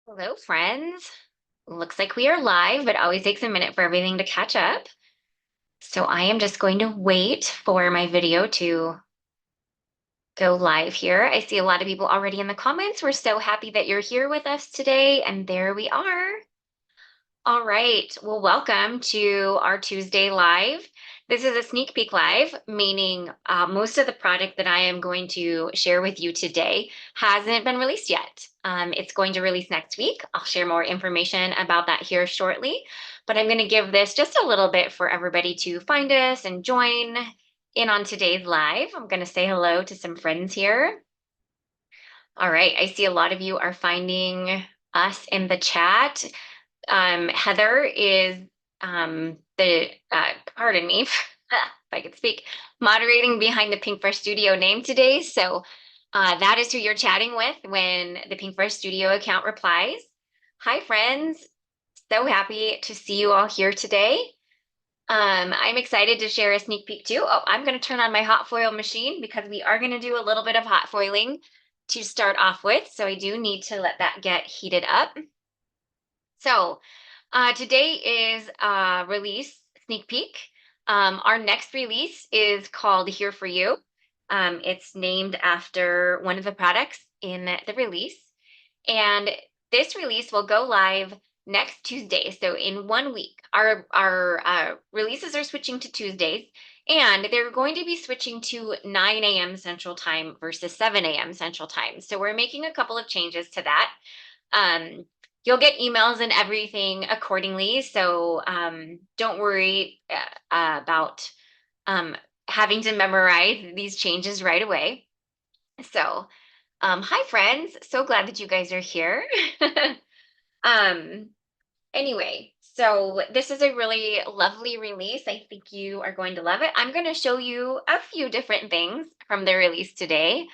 Hello, friends. Looks like we are live, but always takes a minute for everything to catch up. So I am just going to wait for my video to go live here. I see a lot of people already in the comments. We're so happy that you're here with us today. And there we are. All right. Well, welcome to our Tuesday live. This is a sneak peek live, meaning most of the product that I am going to share with you today hasn't been released yet. It's going to release next week. I'll share more information about that here shortly, but I'm going to give this just a little bit for everybody to find us and join in on today's live. I'm going to say hello to some friends here. All right. I see a lot of you are finding us in the chat. Heather is pardon me, if I could speak, moderating behind the Pinkfresh Studio name today. So that is who you're chatting with when the Pinkfresh Studio account replies. Hi, friends. So happy to see you all here today. I'm excited to share a sneak peek too. Oh, I'm going to turn on my hot foil machine because we are going to do a little bit of hot foiling to start off with. So I do need to let that get heated up. So today is release sneak peek. Our next release is called Here For You. It's named after one of the products in the release. And this release will go live next Tuesday. So in 1 week, our releases are switching to Tuesdays, and they're going to be switching to 9 a.m. Central Time versus 7 a.m. Central Time. So we're making a couple of changes to that. Um, you'll get emails and everything accordingly. So don't worry about having to memorize these changes right away. So, hi, friends. So glad that you guys are here. um, anyway, so this is a really lovely release. I think you are going to love it. I'm going to show you a few different things from the release today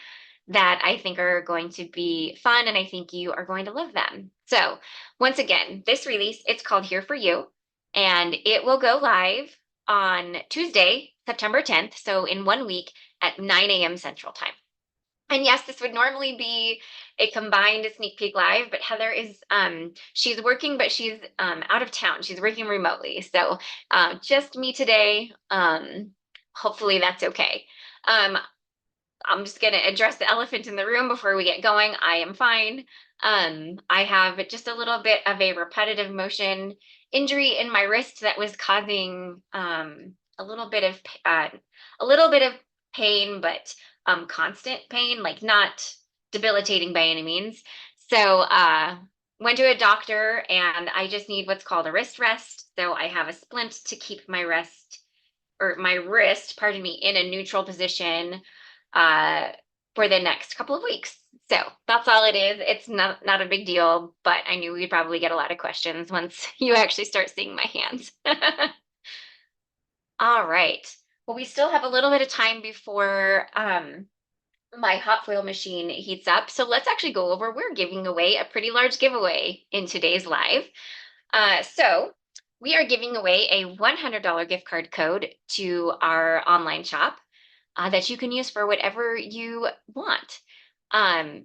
that I think are going to be fun, and I think you are going to love them. So once again, this release, it's called Here For You, and it will go live on Tuesday, September 10th, so in 1 week at 9 a.m. Central Time. And yes, this would normally be a combined sneak peek live, but Heather is she's working, but she's out of town. She's working remotely. So just me today. Hopefully that's okay. Um, I'm just going to address the elephant in the room before we get going. I am fine. I have just a little bit of a repetitive motion injury in my wrist that was causing a little bit of pain, but constant pain, like not debilitating by any means. So went to a doctor, and I just need what's called a wrist rest. So I have a splint to keep my wrist, pardon me, in a neutral position uh, for the next couple of weeks. So that's all it is. It's not a big deal, but I knew we'd probably get a lot of questions once you actually start seeing my hands. All right. Well, we still have a little bit of time before my hot foil machine heats up. So let's actually go over, we're giving away a pretty large giveaway in today's live. So we are giving away a $100 gift card code to our online shop that you can use for whatever you want.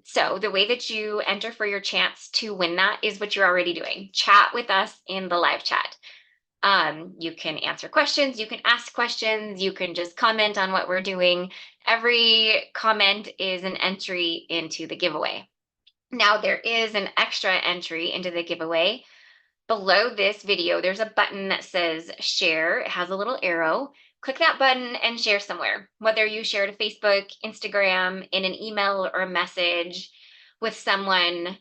So the way that you enter for your chance to win that is what you're already doing. Chat with us in the live chat. You can answer questions, you can ask questions, you can just comment on what we're doing. Every comment is an entry into the giveaway. Now, there is an extra entry into the giveaway. Below this video, there's a button that says share. It has a little arrow. Click that button and share somewhere, whether you share to Facebook, Instagram, in an email or a message with someone,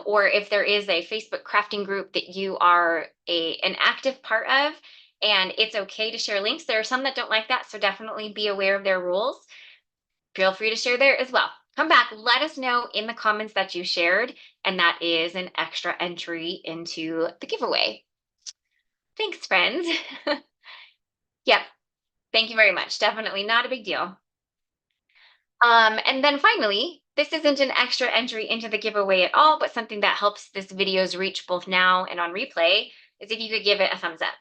or if there is a Facebook crafting group that you are an active part of, and it's okay to share links. There are some that don't like that, so definitely be aware of their rules. Feel free to share there as well. Come back, let us know in the comments that you shared, and that is an extra entry into the giveaway. Thanks, friends. Yep, thank you very much. Definitely not a big deal. And then finally, this isn't an extra entry into the giveaway at all, but something that helps this video's reach both now and on replay is if you could give it a thumbs up.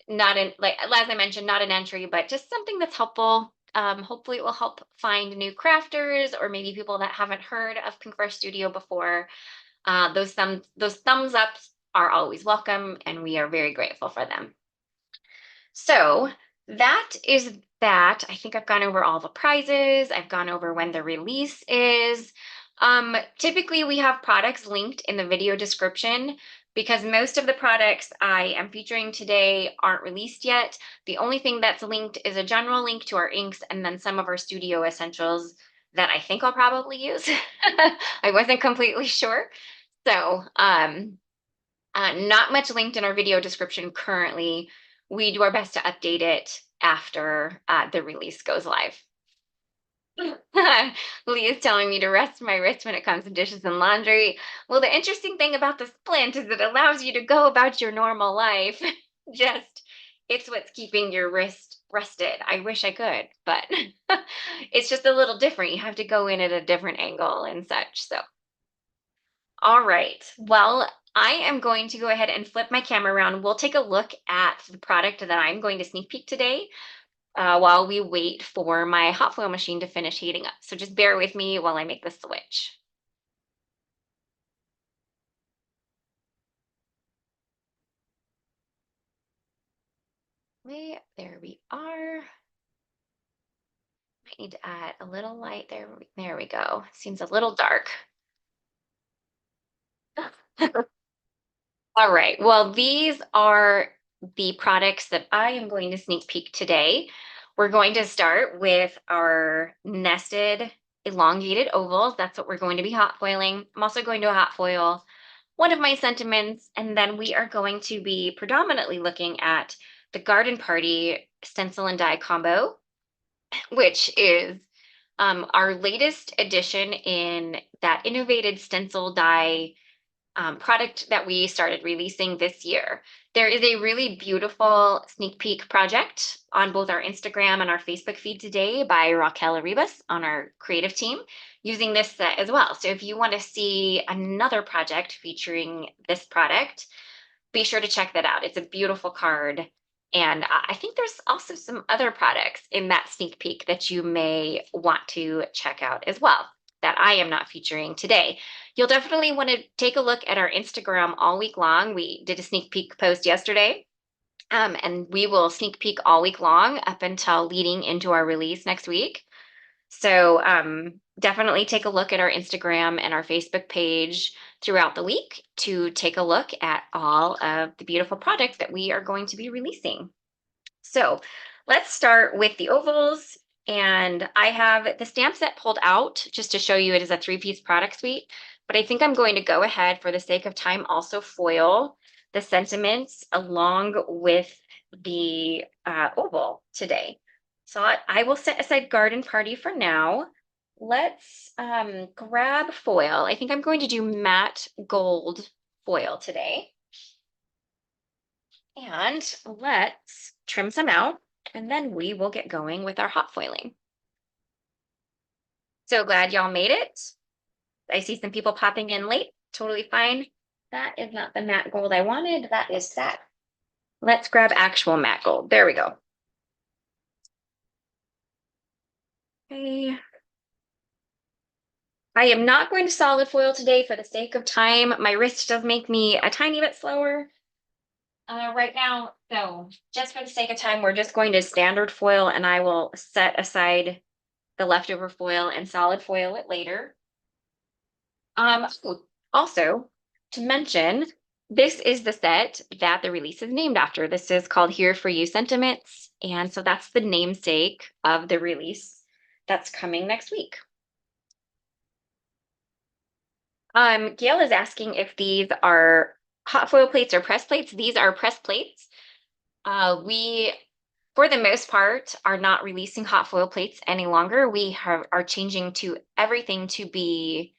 Not an, like as I mentioned, not an entry, but just something that's helpful Hopefully it will help find new crafters or maybe people that haven't heard of Pinkfresh Studio before. Those thumbs ups are always welcome, and we are very grateful for them. So that is that. I think I've gone over all the prizes. I've gone over when the release is. Typically, we have products linked in the video description because most of the products I am featuring today aren't released yet. The only thing that's linked is a general link to our inks and then some of our studio essentials that I think I'll probably use. I wasn't completely sure. So, not much linked in our video description currently. We do our best to update it after the release goes live. Lee is telling me to rest my wrist when it comes to dishes and laundry. Well, the interesting thing about the splint is it allows you to go about your normal life. Just, it's what's keeping your wrist rested. I wish I could, but it's just a little different. You have to go in at a different angle and such. So, all right. Well, I am going to go ahead and flip my camera around. We'll take a look at the product that I'm going to sneak peek today while we wait for my hot foil machine to finish heating up. So just bear with me while I make the switch. Okay, there we are. Might need to add a little light there. There we go. Seems a little dark. All right. Well, these are the products that I am going to sneak peek today. We're going to start with our nested elongated ovals. That's what we're going to be hot foiling. I'm also going to hot foil one of my sentiments, and then we are going to be predominantly looking at the Garden Party stencil and die combo, which is our latest addition in that innovative stencil die product that we started releasing this year. There is a really beautiful sneak peek project on both our Instagram and our Facebook feed today by Raquel Arribas on our creative team using this set as well. So if you want to see another project featuring this product, be sure to check that out. It's a beautiful card. And I think there's also some other products in that sneak peek that you may want to check out as well that I am not featuring today. You'll definitely want to take a look at our Instagram all week long. We did a sneak peek post yesterday, and we will sneak peek all week long up until leading into our release next week. So definitely take a look at our Instagram and our Facebook page throughout the week to take a look at all of the beautiful products that we are going to be releasing. So let's start with the ovals. And I have the stamp set pulled out just to show you it is a 3-piece product suite. But I think I'm going to go ahead for the sake of time also foil the sentiments along with the oval today. So I will set aside Garden Party for now. Let's grab foil. I think I'm going to do matte gold foil today. And let's trim some out, and then we will get going with our hot foiling. So glad y'all made it. I see some people popping in late. Totally fine. That is not the matte gold I wanted. That is that. Let's grab actual matte gold. There we go. Okay. I am not going to solid foil today for the sake of time. My wrist does make me a tiny bit slower right now. So just for the sake of time, we're just going to standard foil, and I will set aside the leftover foil and solid foil it later. Also, to mention, this is the set that the release is named after. This is called Here For You Sentiments. And so that's the namesake of the release that's coming next week. Gail is asking if these are hot foil plates or press plates. These are press plates. We, for the most part, are not releasing hot foil plates any longer. We are changing to everything to be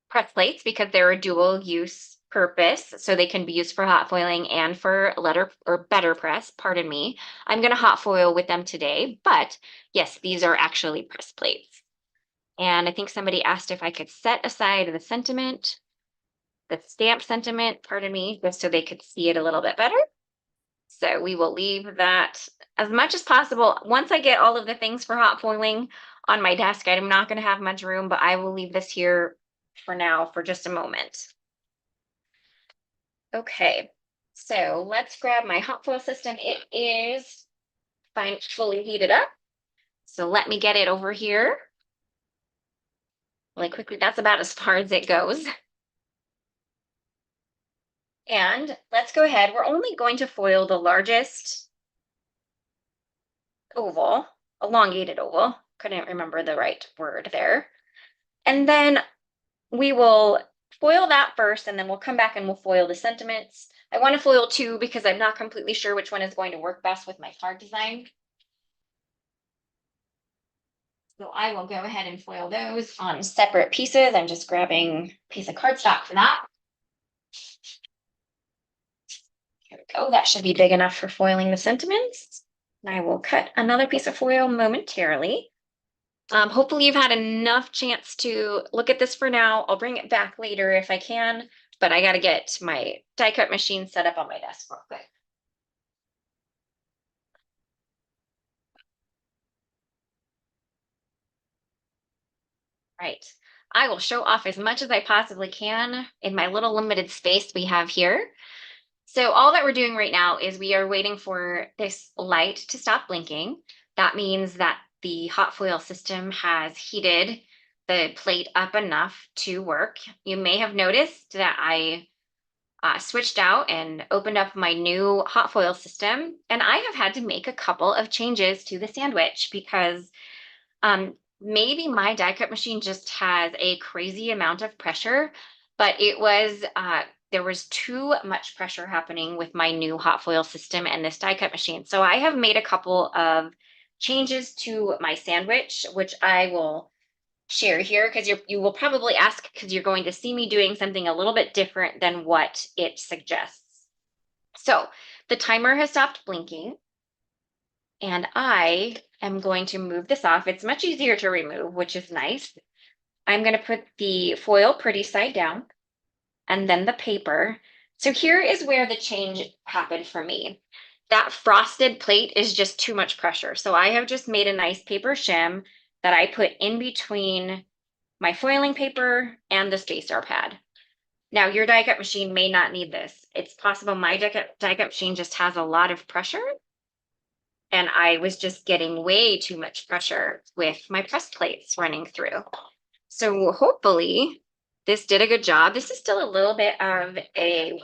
press plates because they're a dual use purpose. So they can be used for hot foiling and for letter or better press, pardon me. I'm going to hot foil with them today, but yes, these are actually press plates. And I think somebody asked if I could set aside the sentiment, the stamp sentiment, pardon me, just so they could see it a little bit better. So we will leave that as much as possible. Once I get all of the things for hot foiling on my desk, I'm not going to have much room, but I will leave this here for now for just a moment. Okay, so let's grab my hot foil system. It is fine, fully heated up. So let me get it over here really quickly. That's about as far as it goes. And let's go ahead. We're only going to foil the largest oval, elongated oval. Couldn't remember the right word there. And then we will foil that first, and then we'll come back and we'll foil the sentiments. I want to foil two because I'm not completely sure which one is going to work best with my card design. So I will go ahead and foil those on separate pieces. I'm just grabbing a piece of cardstock for that. Here we go. That should be big enough for foiling the sentiments. And I will cut another piece of foil momentarily. Hopefully you've had enough chance to look at this for now. I'll bring it back later if I can, but I got to get my die cut machine set up on my desk real quick. Right. I will show off as much as I possibly can in my little limited space we have here. So all that we're doing right now is we are waiting for this light to stop blinking. That means that the hot foil system has heated the plate up enough to work. You may have noticed that I switched out and opened up my new hot foil system, and I have had to make a couple of changes to the sandwich because maybe my die cut machine just has a crazy amount of pressure, but it was there was too much pressure happening with my new hot foil system and this die cut machine. So I have made a couple of changes to my sandwich, which I will share here because you will probably ask because you're going to see me doing something a little bit different than what it suggests. So the timer has stopped blinking. And I am going to move this off. It's much easier to remove, which is nice. I'm going to put the foil pretty side down and then the paper. So here is where the change happened for me. That frosted plate is just too much pressure. So I have just made a nice paper shim that I put in between my foiling paper and the spacer pad. Now, your die cut machine may not need this. It's possible my die cut machine just has a lot of pressure and I was just getting way too much pressure with my press plates running through. So hopefully this did a good job. This is still a little bit of a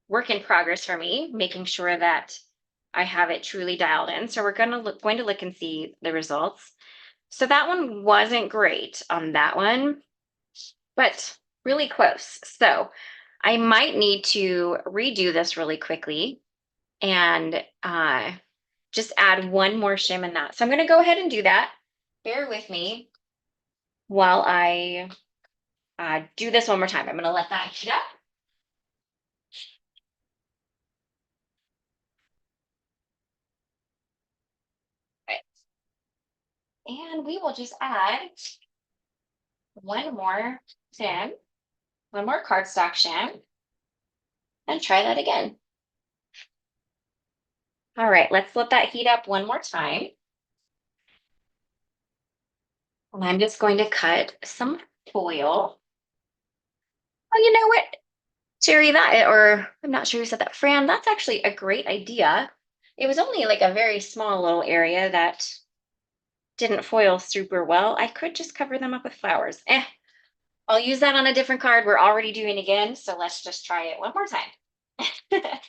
work in progress for me, making sure that I have it truly dialed in. So we're going to look and see the results. So that one wasn't great on that one, but really close. So I might need to redo this really quickly and just add one more shim in that. So I'm going to go ahead and do that. Bear with me while I do this one more time. I'm going to let that heat up. Right. And we will just add one more shim, one more cardstock shim, and try that again. All right, let's let that heat up one more time. And I'm just going to cut some foil. Oh, you know what? Sherry, or I'm not sure who said that. Fran, that's actually a great idea. It was only like a very small little area that didn't foil super well. I could just cover them up with flowers. I'll use that on a different card. We're already doing again, so let's just try it one more time. Okay.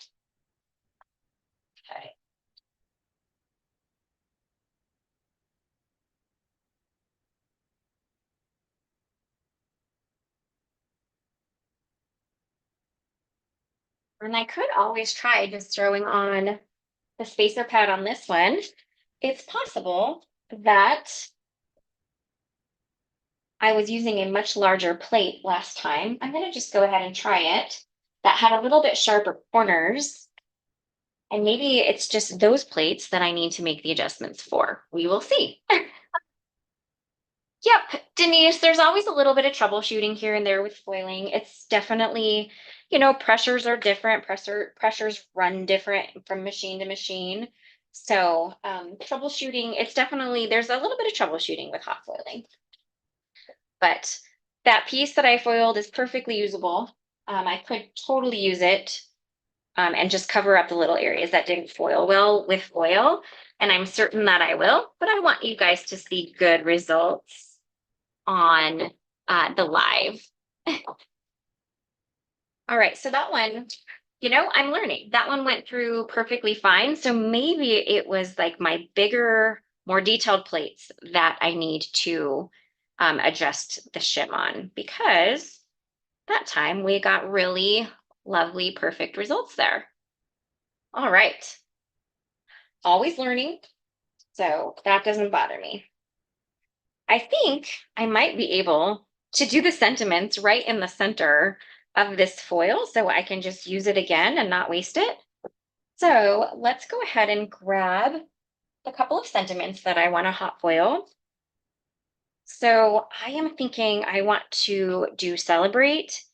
And I could always try just throwing on the spacer pad on this one. It's possible that I was using a much larger plate last time. I'm going to just go ahead and try it. That had a little bit sharper corners. And maybe it's just those plates that I need to make the adjustments for. We will see. Yep, Denise, there's always a little bit of troubleshooting here and there with foiling. It's definitely, pressures are different. Pressures run different from machine to machine. So, troubleshooting, it's definitely there's a little bit of troubleshooting with hot foiling. But that piece that I foiled is perfectly usable. I could totally use it and just cover up the little areas that didn't foil well with foil. And I'm certain that I will, but I want you guys to see good results on the live. All right, so that one, I'm learning. That one went through perfectly fine. So maybe it was like my bigger, more detailed plates that I need to adjust the shim on, because that time we got really lovely, perfect results there. All right, always learning. So that doesn't bother me. I think I might be able to do the sentiments right in the center of this foil so I can just use it again and not waste it. So let's go ahead and grab a couple of sentiments that I want to hot foil. So I am thinking I want to do celebrate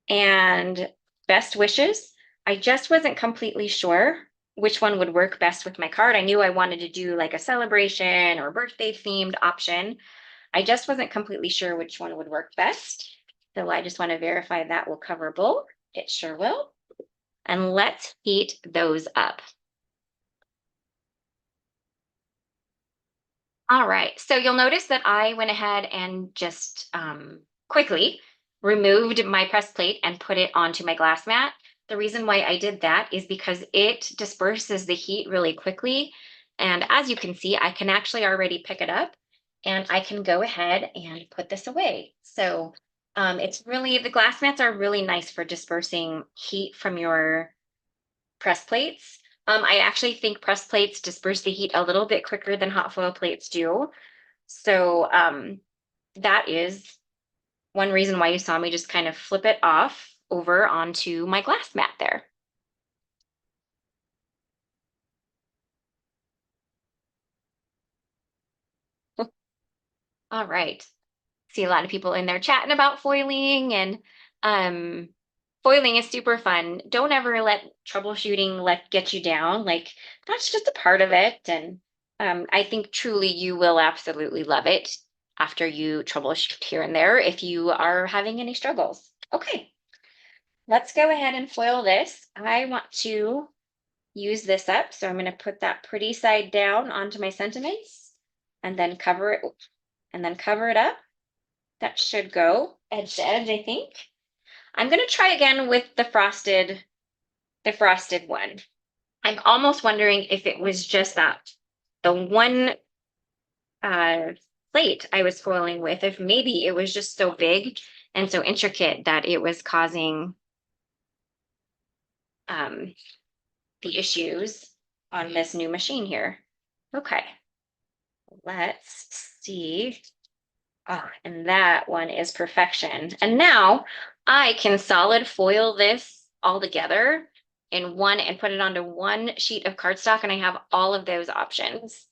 and best wishes. I just wasn't completely sure which one would work best with my card. I knew I wanted to do like a celebration or birthday themed option. I just wasn't completely sure which one would work best. So I just want to verify that will cover both. It sure will. And let's heat those up. All right. So you'll notice that I went ahead and just quickly removed my press plate and put it onto my glass mat. The reason why I did that is because it disperses the heat really quickly. And as you can see, I can actually already pick it up and I can go ahead and put this away. So it's really, the glass mats are really nice for dispersing heat from your press plates. I actually think press plates disperse the heat a little bit quicker than hot foil plates do. So that is one reason why you saw me just kind of flip it off over onto my glass mat there. All right. See a lot of people in there chatting about foiling, and um foiling is super fun. Don't ever let troubleshooting let get you down. Like, that's just a part of it. And I think truly you will absolutely love it after you troubleshoot here and there if you are having any struggles. Okay, let's go ahead and foil this. I want to use this up, so I'm going to put that pretty side down onto my sentiments and then cover it up. That should go edge to edge, I think. I'm going to try again with the frosted one. I'm almost wondering if it was just that the one uh, plate I was foiling with, if maybe it was just so big and so intricate that it was causing um, the issues on this new machine here. Okay, let's see. Oh, and that one is perfection. And now I can solid foil this all together in one and put it onto one sheet of cardstock, and I have all of those options.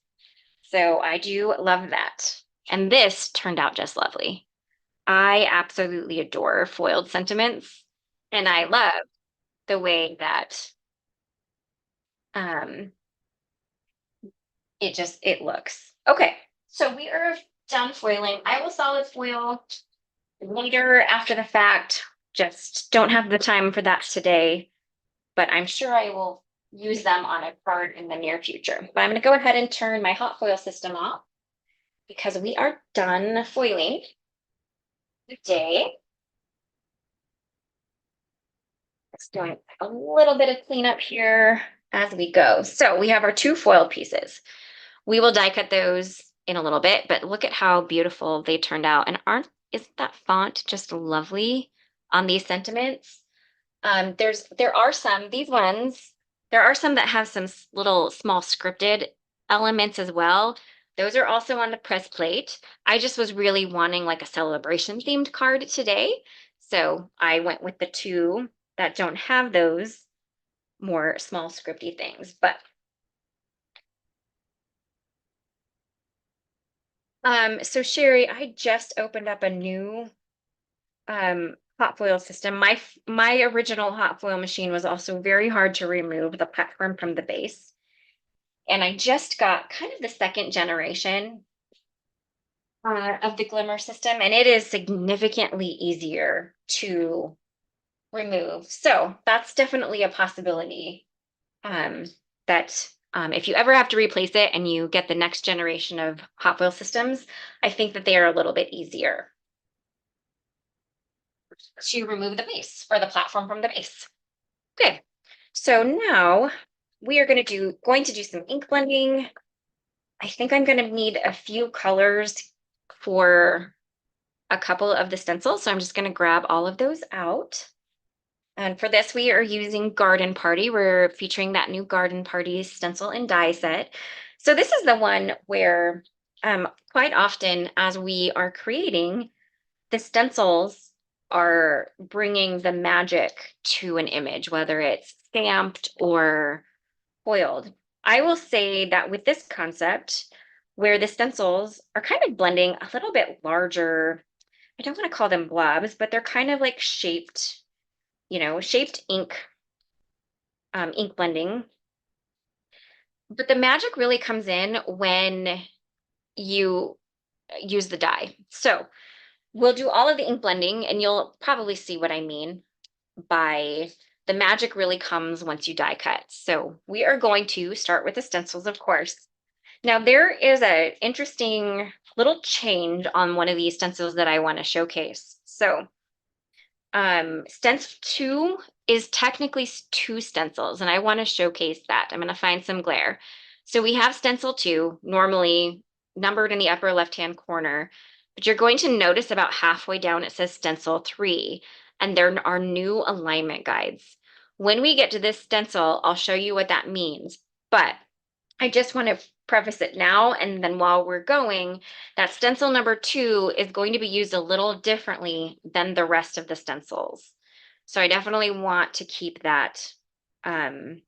So I do love that. And this turned out just lovely. I absolutely adore foiled sentiments, and I love the way that um, it looks. Okay, so we are done foiling. I will solid foil later after the fact. Just don't have the time for that today, but I'm sure I will use them on a card in the near future. But I'm going to go ahead and turn my hot foil system off because we are done foiling today. Let's do a little bit of cleanup here as we go. So we have our two foiled pieces. We will die cut those in a little bit, but look at how beautiful they turned out. And isn't that font just lovely on these sentiments? There are some, these ones, there are some that have some little small scripted elements as well. Those are also on the press plate. I just was really wanting like a celebration themed card today. So I went with the two that don't have those more small scripty things. But So Sherry, I just opened up a new hot foil system. My original hot foil machine was also very hard to remove the platform from the base. And I just got kind of the second generation of the Glimmer system, and it is significantly easier to remove. So that's definitely a possibility. Um, that if you ever have to replace it and you get the next generation of hot foil systems, I think that they are a little bit easier to remove the base or the platform from the base. Okay, so now we are going to do some ink blending. I think I'm going to need a few colors for a couple of the stencils, so I'm just going to grab all of those out. And for this, we are using Garden Party. We're featuring that new Garden Party stencil and die set. So this is the one where quite often as we are creating, the stencils are bringing the magic to an image, whether it's stamped or foiled. I will say that with this concept, where the stencils are kind of blending a little bit larger, I don't want to call them blobs, but they're kind of like shaped ink blending. But the magic really comes in when you use the die. So we'll do all of the ink blending, and you'll probably see what I mean by the magic really comes once you die cut. So we are going to start with the stencils, of course. Now there is an interesting little change on one of these stencils that I want to showcase. So stencil 2 is technically two stencils, and I want to showcase that. I'm going to find some glare. So we have stencil 2, normally numbered in the upper left-hand corner, but you're going to notice about halfway down it says stencil 3, and there are new alignment guides. When we get to this stencil, I'll show you what that means, but I just want to preface it now, and then while we're going, that stencil number 2 is going to be used a little differently than the rest of the stencils. So I definitely want to keep that in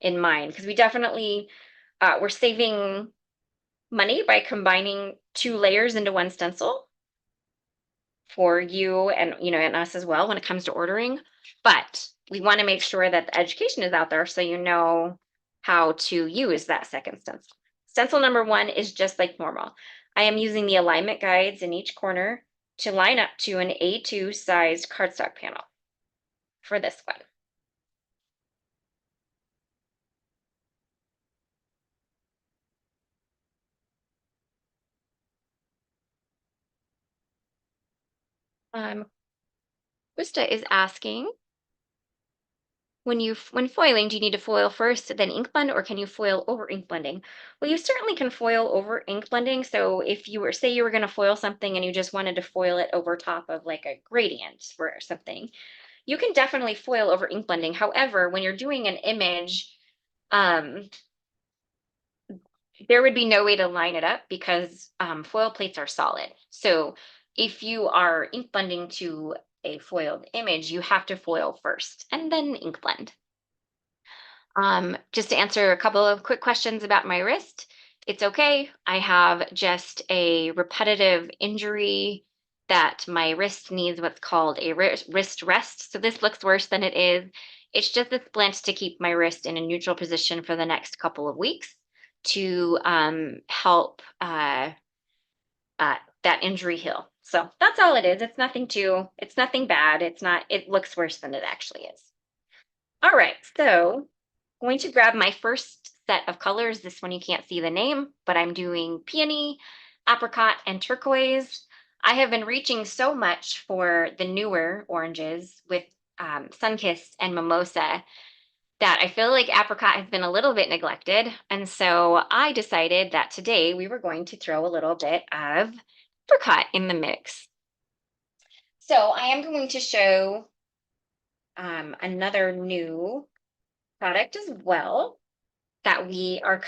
mind, because we're saving money by combining 2 layers into one stencil for you and us as well when it comes to ordering. But we want to make sure that the education is out there so you know how to use that second stencil. Stencil number 1 is just like normal. I am using the alignment guides in each corner to line up to an A2 sized cardstock panel for this one. Krista is asking, when foiling, do you need to foil first, then ink blend, or can you foil over ink blending? Well, you certainly can foil over ink blending. So if say you were going to foil something and you just wanted to foil it over top of like a gradient or something, you can definitely foil over ink blending. However, when you're doing an image, there would be no way to line it up because foil plates are solid. So if you are ink blending to a foiled image, you have to foil first and then ink blend. Just to answer a couple of quick questions about my wrist, it's okay. I have just a repetitive injury that my wrist needs what's called a wrist rest. So this looks worse than it is. It's just a splint to keep my wrist in a neutral position for the next couple of weeks to help that injury heal. So that's all it is. It's nothing bad. It looks worse than it actually is. All right, so going to grab my first set of colors. This one you can't see the name, but I'm doing peony, apricot, and turquoise. I have been reaching so much for the newer oranges with Sunkissed and Mimosa that I feel like apricot has been a little bit neglected. And so I decided that today we were going to throw a little bit of apricot in the mix. So I am going to show another new product as well that we are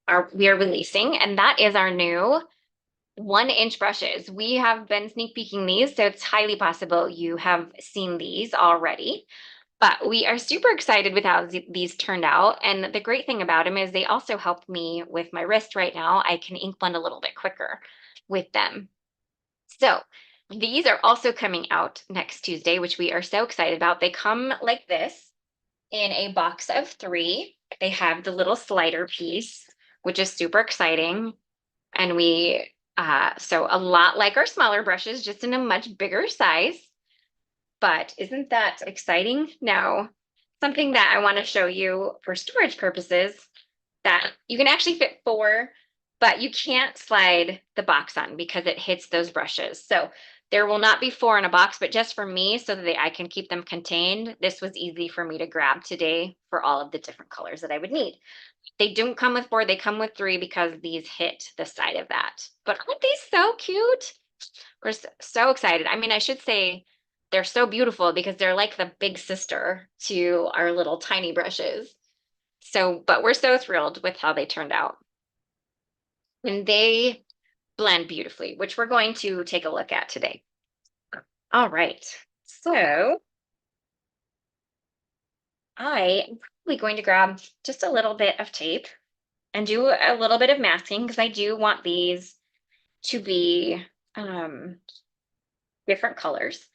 releasing, and that is our new 1-inch brushes. We have been sneak peeking these, so it's highly possible you have seen these already. But we are super excited with how these turned out. And the great thing about them is they also help me with my wrist right now. I can ink blend a little bit quicker with them. So these are also coming out next Tuesday, which we are so excited about. They come like this in a box of 3. They have the little slider piece, which is super exciting. And so a lot like our smaller brushes, just in a much bigger size. But isn't that exciting? Now, something that I want to show you for storage purposes that you can actually fit 4, but you can't slide the box on because it hits those brushes. So there will not be 4 in a box, but just for me so that I can keep them contained, this was easy for me to grab today for all of the different colors that I would need. They don't come with 4, they come with 3 because these hit the side of that. But aren't these so cute? We're so excited. I mean, I should say they're so beautiful because they're like the big sister to our little tiny brushes. So, but we're so thrilled with how they turned out. And they blend beautifully, which we're going to take a look at today. All right. So I am probably going to grab just a little bit of tape and do a little bit of masking because I do want these to be um, different colors.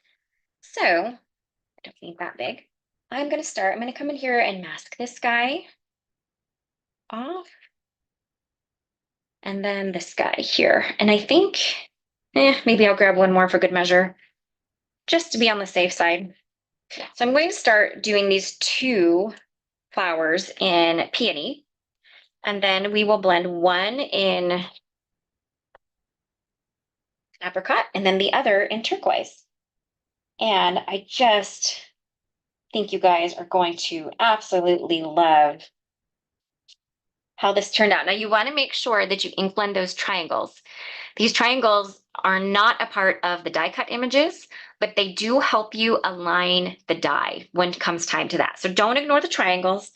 So I don't need that big. I'm going to come in here and mask this guy off. And then this guy here. And I think, maybe I'll grab one more for good measure, just to be on the safe side. So I'm going to start doing these 2 flowers in peony. And then we will blend one in apricot and then the other in turquoise. And I just think you guys are going to absolutely love how this turned out. Now you want to make sure that you ink blend those triangles. These triangles are not a part of the die cut images, but they do help you align the die when it comes time to that. So don't ignore the triangles.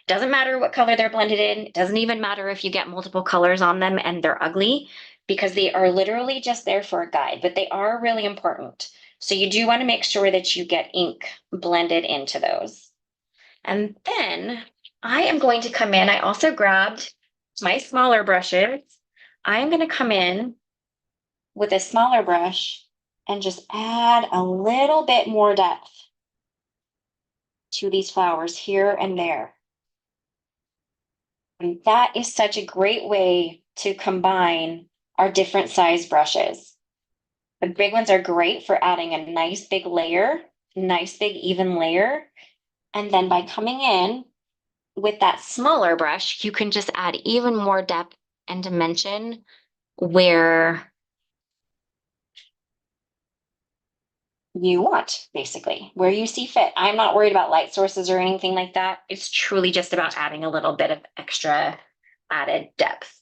Doesn't matter what color they're blended in. It doesn't even matter if you get multiple colors on them and they're ugly, because they are literally just there for a guide, but they are really important. So you do want to make sure that you get ink blended into those. And then I am going to come in. I also grabbed my smaller brushes. I am going to come in with a smaller brush and just add a little bit more depth to these flowers here and there. And that is such a great way to combine our different size brushes. The big ones are great for adding a nice big layer, nice big even layer. And then by coming in with that smaller brush, you can just add even more depth and dimension where you want, basically, where you see fit. I'm not worried about light sources or anything like that. It's truly just about adding a little bit of extra added depth.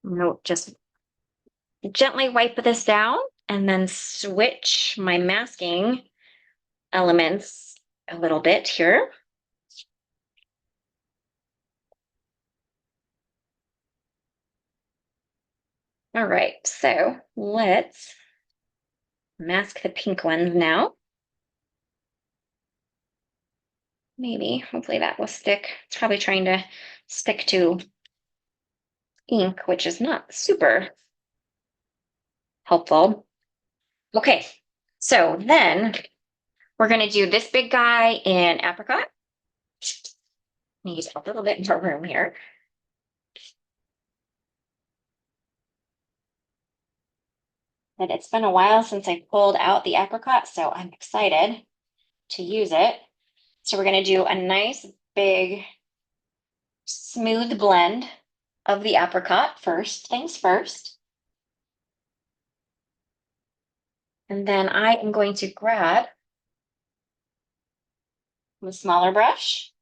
No, just gently wipe this down and then switch my masking elements a little bit here. All right, so let's mask the pink ones now. Maybe, hopefully that will stick. It's probably trying to stick to ink, which is not super helpful. Okay, so then we're going to do this big guy in apricot. Need a little bit more room here. And it's been a while since I pulled out the apricot, so I'm excited to use it. So we're going to do a nice big smooth blend of the apricot first, things first. And then I am going to grab the smaller brush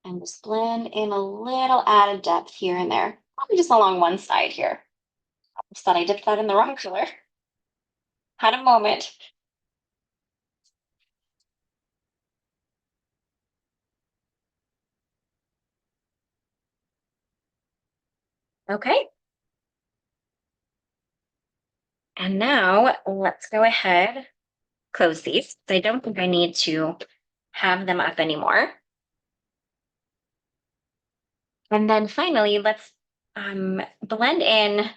and just blend in a little added depth here and there, probably just along one side here. I just thought I dipped that in the wrong color. Had a moment. Okay. And now let's go ahead, close these. I don't think I need to have them up anymore. And then finally, let's blend in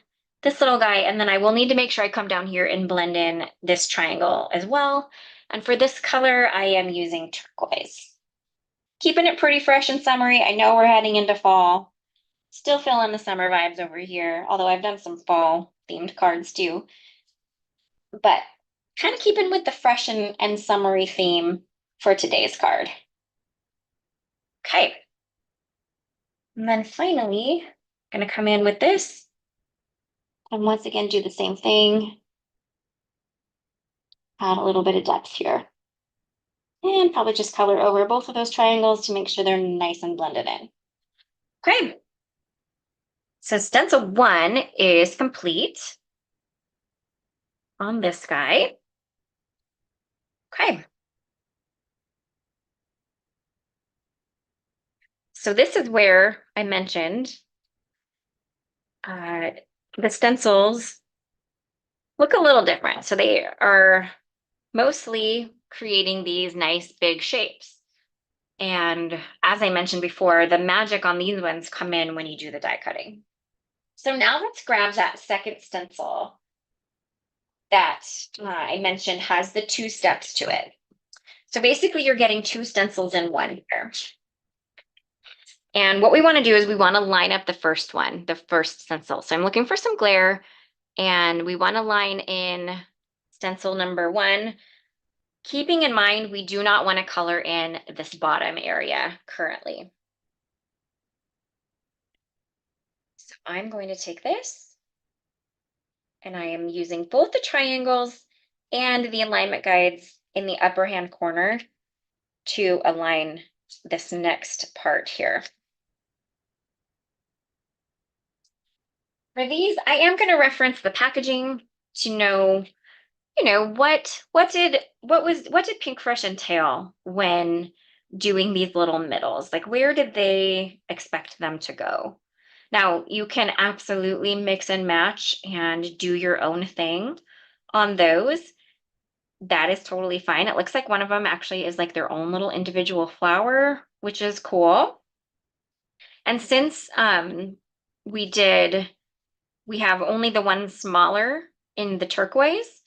this little guy, and then I will need to make sure I come down here and blend in this triangle as well. And for this color, I am using turquoise. Keeping it pretty fresh and summery. I know we're heading into fall. Still feeling the summer vibes over here, although I've done some fall themed cards too. But kind of keeping with the fresh and summery theme for today's card. Okay. And then finally, I'm gonna come in with this. And once again, do the same thing. Add a little bit of depth here. And probably just color over both of those triangles to make sure they're nice and blended in. Okay. So stencil 1 is complete on this guy. Okay. So this is where I mentioned the stencils look a little different. So they are mostly creating these nice big shapes. And as I mentioned before, the magic on these ones come in when you do the die cutting. So now let's grab that second stencil that I mentioned has the 2 steps to it. So basically you're getting 2 stencils in one here. And what we want to do is we want to line up the first one, the first stencil. So I'm looking for some glare, and we want to line in stencil number 1, keeping in mind we do not want to color in this bottom area currently. So I'm going to take this, and I am using both the triangles and the alignment guides in the upper hand corner to align this next part here. For these, I am going to reference the packaging to know, what did Pinkfresh entail when doing these little middles? Like, where did they expect them to go? Now, you can absolutely mix and match and do your own thing on those. That is totally fine. It looks like one of them actually is like their own little individual flower, which is cool. And since we have only the one smaller in the turquoise,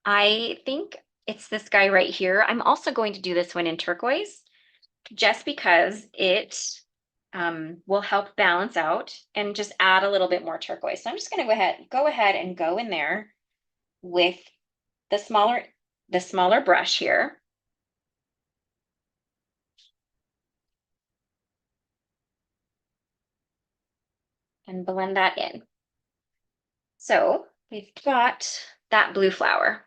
I think it's this guy right here. I'm also going to do this one in turquoise just because it will help balance out and just add a little bit more turquoise. So I'm just going to go ahead and go in there with the smaller brush here. And blend that in. So we've got that blue flower.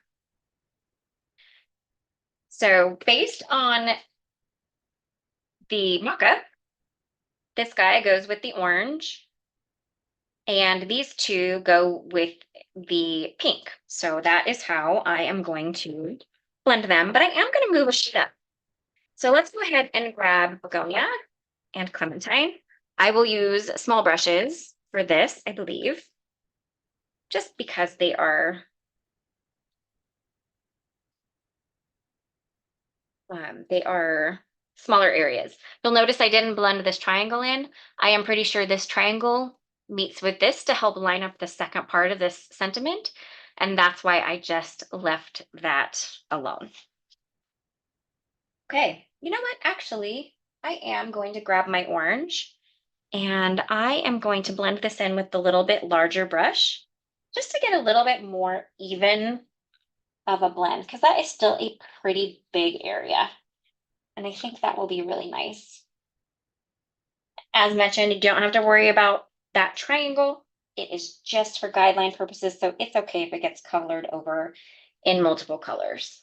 So based on the mock-up, this guy goes with the orange, and these two go with the pink. So that is how I am going to blend them, but I am going to move a sheet up. So let's go ahead and grab begonia and clementine. I will use small brushes for this, I believe, just because they are smaller areas. You'll notice I didn't blend this triangle in. I am pretty sure this triangle meets with this to help line up the second part of this sentiment. And that's why I just left that alone. Okay, you know what? Actually, I am going to grab my orange, and I am going to blend this in with the little bit larger brush just to get a little bit more even of a blend, because that is still a pretty big area. And I think that will be really nice. As mentioned, you don't have to worry about that triangle. It is just for guideline purposes, so it's okay if it gets colored over in multiple colors.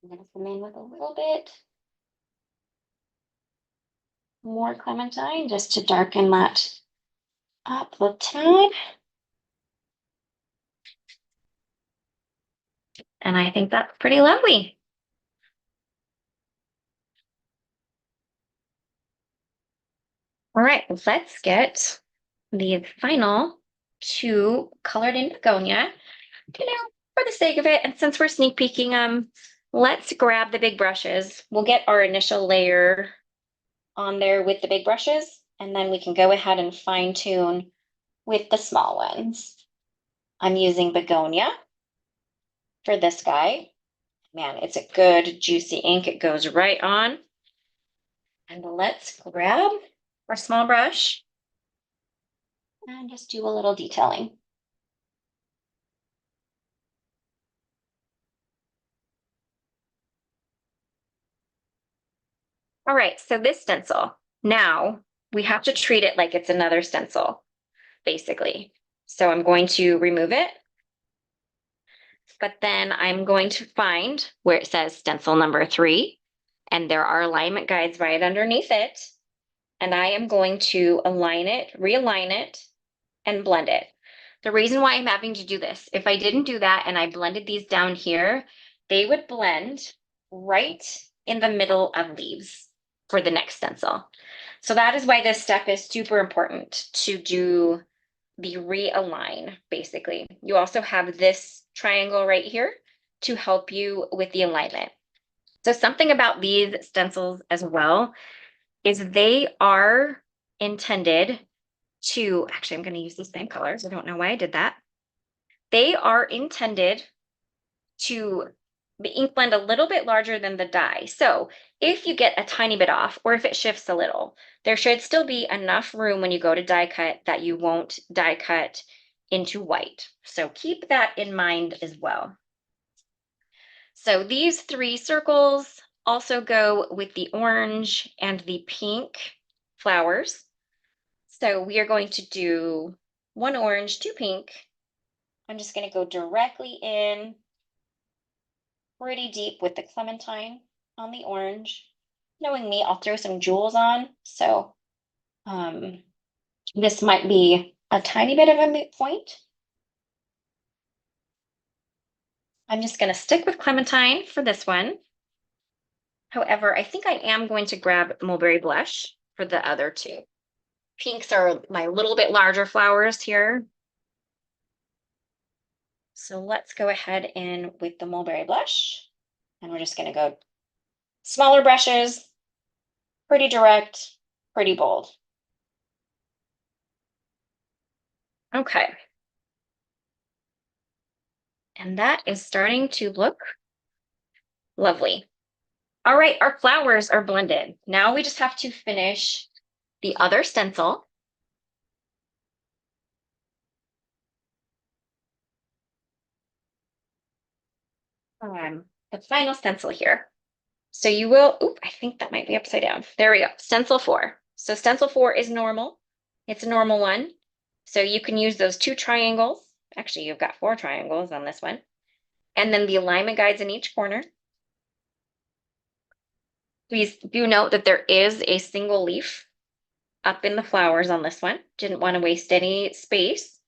I'm going to come in with a little bit more clementine just to darken that up a tad. And I think that's pretty lovely. All right, let's get the final to colored in begonia, for the sake of it. And since we're sneak peeking them, let's grab the big brushes. We'll get our initial layer on there with the big brushes, and then we can go ahead and fine tune with the small ones. I'm using begonia for this guy. Man, it's a good juicy ink. It goes right on. And let's grab our small brush and just do a little detailing. All right, so this stencil, now we have to treat it like it's another stencil, basically. So I'm going to remove it, but then I'm going to find where it says stencil number 3, and there are alignment guides right underneath it. And I am going to align it, realign it, and blend it. The reason why I'm having to do this, if I didn't do that and I blended these down here, they would blend right in the middle of leaves for the next stencil. So that is why this step is super important, to do the realign, basically. You also have this triangle right here to help you with the alignment. So something about these stencils as well is they are intended to, actually, I'm going to use the same colors. I don't know why I did that. They are intended to the ink blend a little bit larger than the die. So if you get a tiny bit off, or if it shifts a little, there should still be enough room when you go to die cut that you won't die cut into white. So keep that in mind as well. So these 3 circles also go with the orange and the pink flowers. So we are going to do 1 orange, 2 pink. I'm just going to go directly in pretty deep with the clementine on the orange. Knowing me, I'll throw some jewels on. So this might be a tiny bit of a moot point. I'm just going to stick with clementine for this one. However, I think I am going to grab mulberry blush for the other 2. Pinks are my little bit larger flowers here. So let's go ahead in with the mulberry blush. And we're just going to go smaller brushes, pretty direct, pretty bold. Okay. And that is starting to look lovely. All right, our flowers are blended. Now we just have to finish the other stencil. The final stencil here. So you will, oop, I think that might be upside down. There we go, stencil 4. So stencil 4 is normal. It's a normal one. So you can use those 2 triangles. Actually, you've got 4 triangles on this one. And then the alignment guides in each corner. Please do note that there is a single leaf up in the flowers on this one. Didn't want to waste any space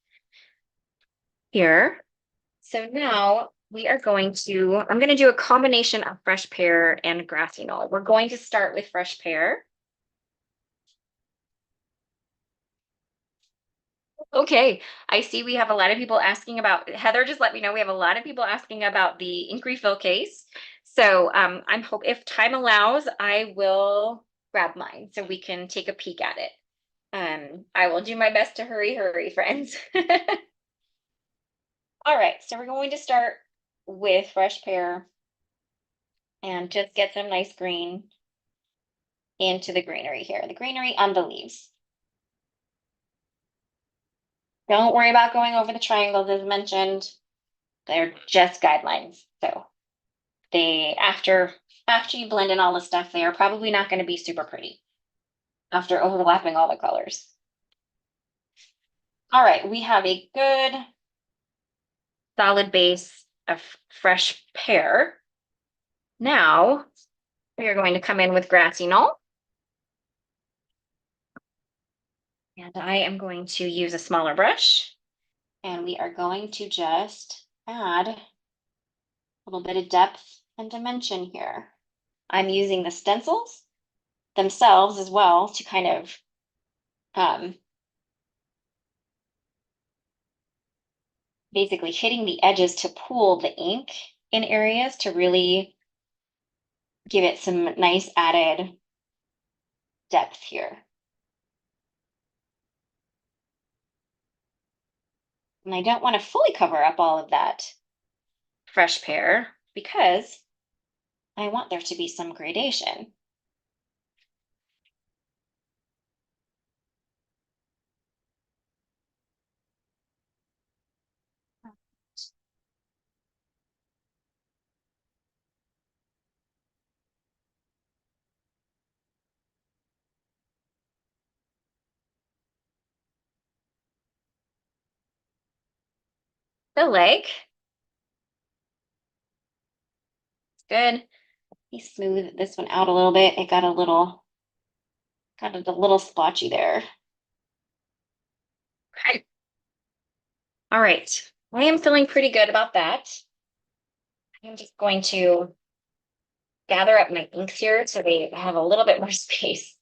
here. So now we are going to, I'm going to do a combination of fresh pear and grassy knoll. We're going to start with fresh pear. Okay, I see we have a lot of people asking about, Heather just let me know we have a lot of people asking about the ink refill case. So I'm hope if time allows, I will grab mine so we can take a peek at it. I will do my best to hurry, friends. All right, so we're going to start with fresh pear and just get some nice green into the greenery here, the greenery on the leaves. Don't worry about going over the triangles as mentioned. They're just guidelines. So they, after you blend in all the stuff, they are probably not going to be super pretty after overlapping all the colors. All right, we have a good solid base of fresh pear. Now we are going to come in with grassy knoll. And I am going to use a smaller brush. And we are going to just add a little bit of depth and dimension here. I'm using the stencils themselves as well to kind of basically hitting the edges to pool the ink in areas to really give it some nice added depth here. And I don't want to fully cover up all of that fresh pear because I want there to be some gradation. The leg, good. Let me smooth this one out a little bit. It got a little splotchy there. Okay. All right. I am feeling pretty good about that. I'm just going to gather up my inks here so they have a little bit more space.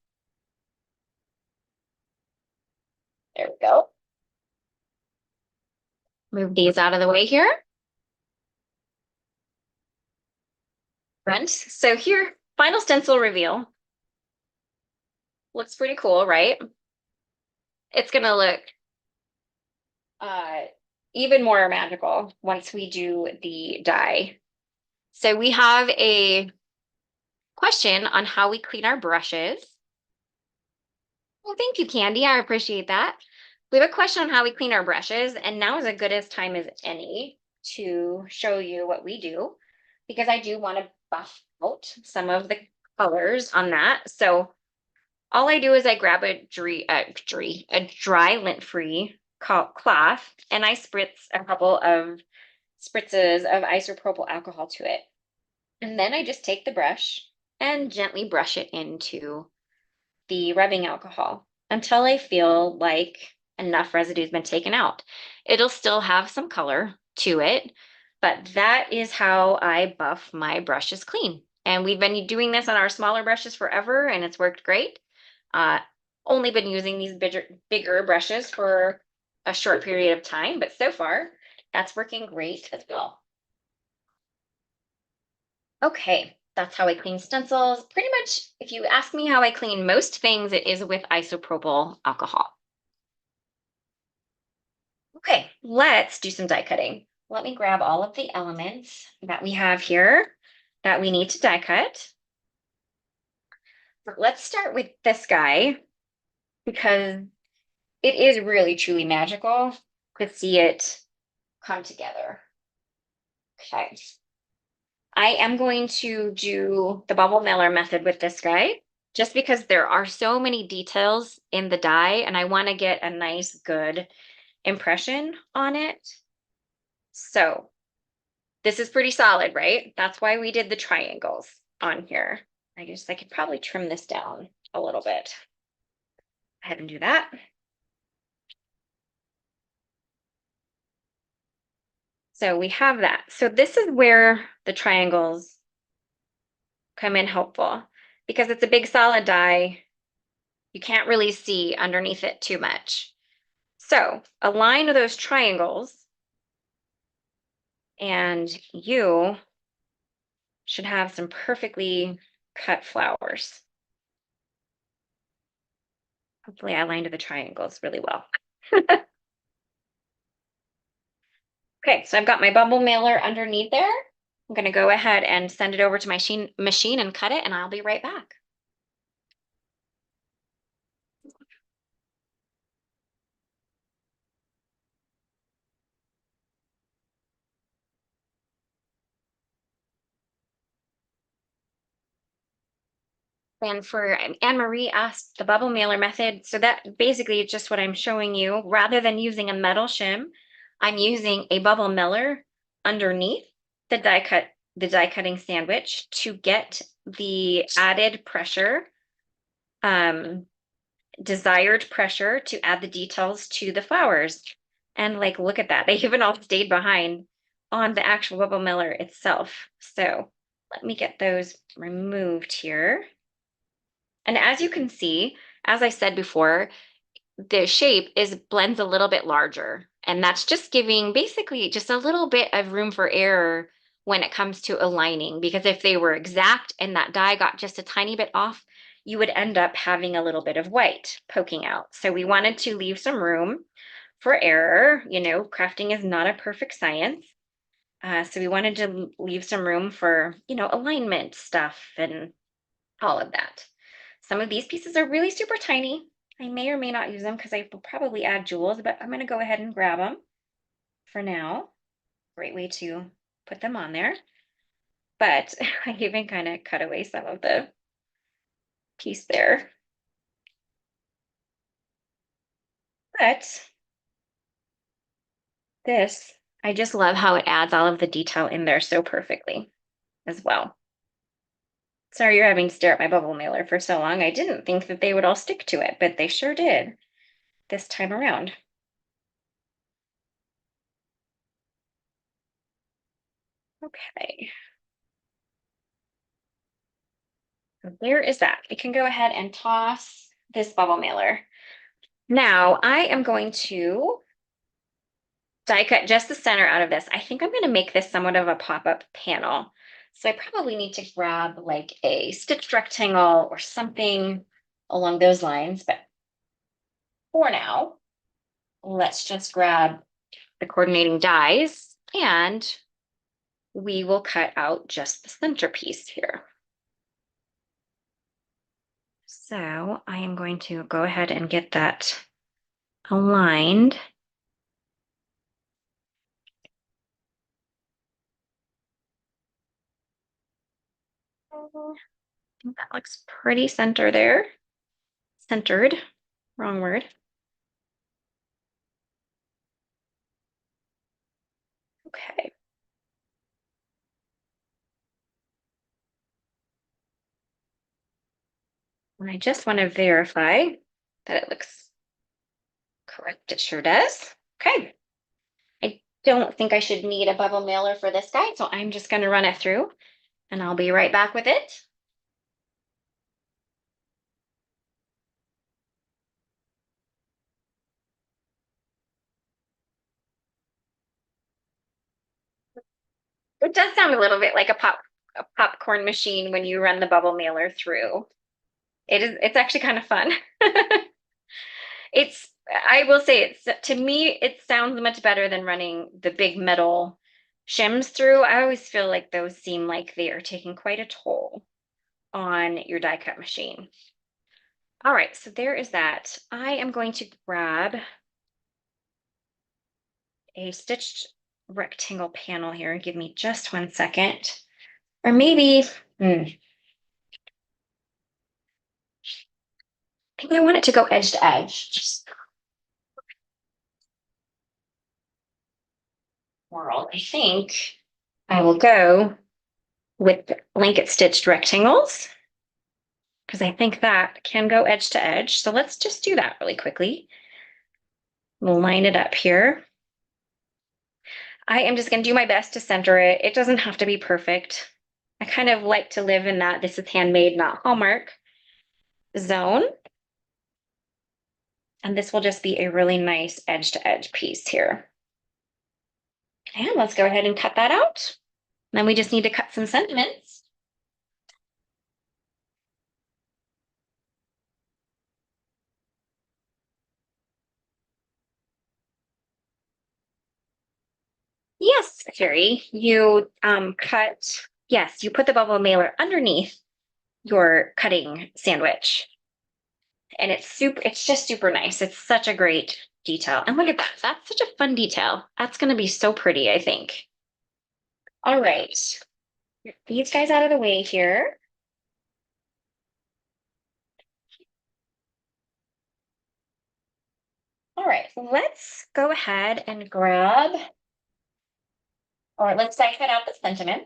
There we go. Move these out of the way here. Front. So here, final stencil reveal. Looks pretty cool, right? It's gonna look even more magical once we do the die. So we have a question on how we clean our brushes. Well, thank you, Candy. I appreciate that. We have a question on how we clean our brushes, and now is as good as time as any to show you what we do, because I do want to buff out some of the colors on that. So all I do is I grab a dry lint-free cloth, and I spritz a couple of spritzes of isopropyl alcohol to it. And then I just take the brush and gently brush it into the rubbing alcohol until I feel like enough residue has been taken out. It'll still have some color to it, but that is how I buff my brushes clean. And we've been doing this on our smaller brushes forever, and it's worked great. Only been using these bigger brushes for a short period of time, but so far that's working great as well. Okay, that's how I clean stencils. Pretty much, if you ask me how I clean most things, it is with isopropyl alcohol. Okay, let's do some die cutting. Let me grab all of the elements that we have here that we need to die cut. Let's start with this guy because it is really truly magical to see it come together. Okay. I am going to do the bubble mailer method with this guy just because there are so many details in the die and I want to get a nice, good impression on it. So this is pretty solid, right? That's why we did the triangles on here. I could probably trim this down a little bit. Go ahead and do that. So we have that. So this is where the triangles come in helpful because it's a big solid die. You can't really see underneath it too much. So align those triangles and you should have some perfectly cut flowers. Hopefully I aligned the triangles really well. Okay, so I've got my bubble mailer underneath there. I'm gonna go ahead and send it over to my machine and cut it, and I'll be right back. And for Anne-Marie asked the bubble mailer method. So that basically is just what I'm showing you. Rather than using a metal shim, I'm using a bubble mailer underneath the die cutting sandwich to get the added pressure, desired pressure to add the details to the flowers. And like, look at that. They even all stayed behind on the actual bubble mailer itself. So let me get those removed here. And as you can see, as I said before, the shape blends a little bit larger And that's just giving basically just a little bit of room for error when it comes to aligning, because if they were exact and that die got just a tiny bit off, you would end up having a little bit of white poking out. So we wanted to leave some room for error. You know, crafting is not a perfect science. So we wanted to leave some room for, alignment stuff and all of that. Some of these pieces are really super tiny. I may or may not use them because I will probably add jewels, but I'm going to go ahead and grab them for now. Great way to put them on there. But I even kind of cut away some of the piece there. But this, I just love how it adds all of the detail in there so perfectly as well. Sorry you're having to stare at my bubble mailer for so long. I didn't think that they would all stick to it, but they sure did this time around. Okay. So there is that. We can go ahead and toss this bubble mailer. Now I am going to die cut just the center out of this. I think I'm going to make this somewhat of a pop-up panel. So I probably need to grab like a stitched rectangle or something along those lines. But for now, let's just grab the coordinating dies and we will cut out just the centerpiece here. So I am going to go ahead and get that aligned. I think that looks pretty center there. Centered, wrong word. Okay. And I just want to verify that it looks correct. It sure does. Okay. I don't think I should need a bubble mailer for this guide, so I'm just going to run it through and I'll be right back with it. It does sound a little bit like a popcorn machine when you run the bubble mailer through. It's actually kind of fun. It's I will say it's to me it sounds much better than running the big metal shims through. I always feel like those seem like they are taking quite a toll on your die cut machine. All right, so there is that. I am going to grab a stitched rectangle panel here. Give me just 1 second. Or maybe, I think I want it to go edge to edge. Just world. I think I will go with blanket stitched rectangles because I think that can go edge to edge. So let's just do that really quickly. We'll line it up here. I am just going to do my best to center it. It doesn't have to be perfect. I kind of like to live in that this is handmade, not Hallmark zone. And this will just be a really nice edge to edge piece here. And let's go ahead and cut that out. Then we just need to cut some sentiments. Yes, Carrie, you yes, you put the bubble mailer underneath your cutting sandwich. And it's just super nice. It's such a great detail. And look at that. That's such a fun detail. That's going to be so pretty, I think. All right. Get these guys out of the way here. All right, let's go ahead and grab, or let's die cut out the sentiment.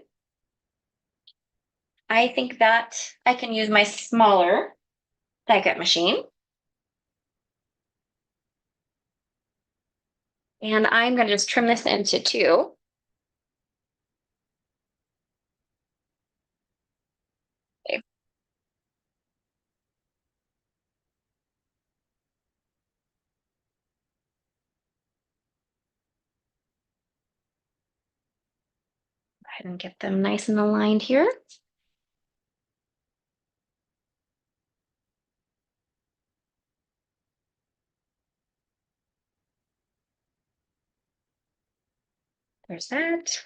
I think that I can use my smaller die cut machine. And I'm going to just trim this into two. Okay. ahead and get them nice and aligned here. There's that.